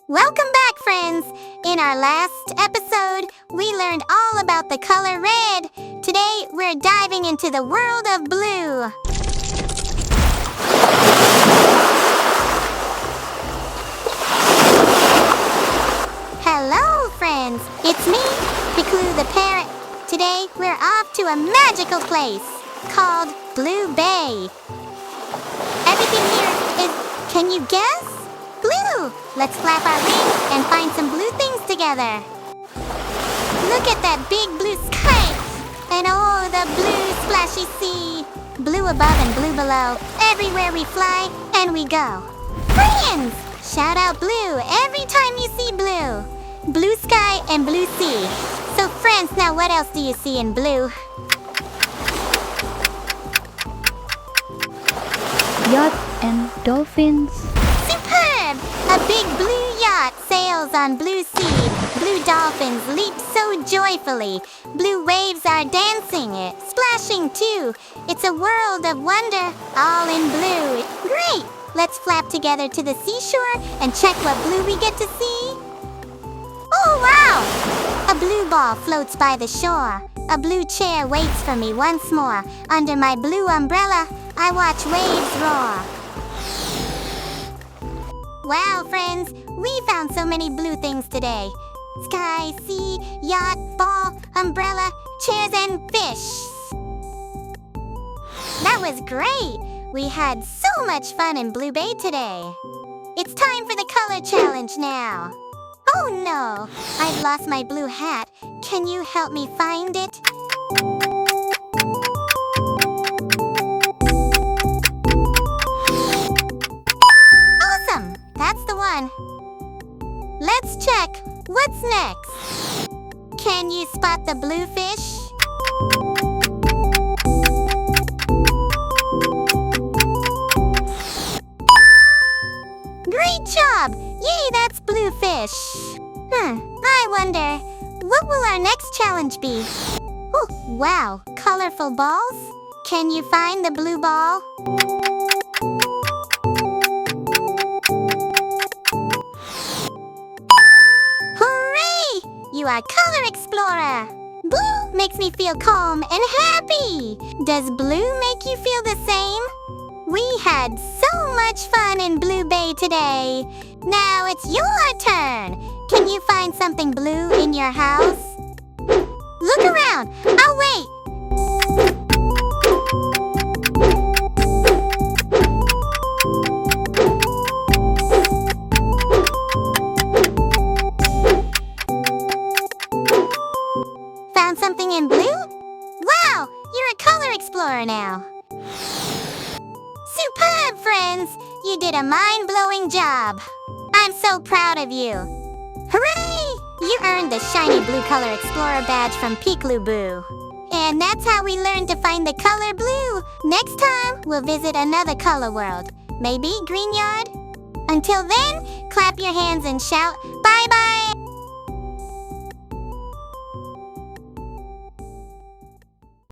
Welcome back, friends! In our last episode, we learned all about the color red. Today, we're diving into the world of blue. Hello, friends! It's me, Piklu the Parrot. Today, we're off to a magical place called Blue Bay. Everything here is, can you guess? Blue! Let's flap our wings and find some blue things together. Look at that big blue sky! And oh, the blue splashy sea! Blue above and blue below. Everywhere we fly and we go. Friends! Shout out blue every time you see blue. Blue sky and blue sea. So friends, now what else do you see in blue? Yacht and dolphins. Superb! A big blue yacht sails on blue sea. Blue dolphins leap so joyfully. Blue waves are dancing, splashing too. It's a world of wonder, all in blue. Great! Let's flap together to the seashore and check what blue we get to see. Oh, wow! A blue ball floats by the shore. A blue chair waits for me once more. Under my blue umbrella, I watch waves roar. Wow, friends, we found so many blue things today. Sky, sea, yacht, ball, umbrella, chairs, and fish. That was great! We had so much fun in Blue Bay today. It's time for the color challenge now. Oh no, I've lost my blue hat. Can you help me find it? Awesome, that's the one. Let's check. What's next? Can you spot the blue fish? Great job! Yay, that's blue fish. I wonder, what will our next challenge be? Oh, wow, colorful balls? Can you find the blue ball? Hooray! You are Color Explorer! Blue makes me feel calm and happy. Does blue make you feel the same? We had so much fun in Blue Bay today. Now it's your turn. Can you find something blue in your house? Look around. I'll wait. Found something in blue? Wow, you're a color explorer now. Superb, friends! You did a mind-blowing job. I'm so proud of you. Hooray! You earned the shiny blue color explorer badge from Piklu Boo. And that's how we learned to find the color blue. Next time, we'll visit another color world. Maybe Green Yard? Until then, clap your hands and shout, bye-bye!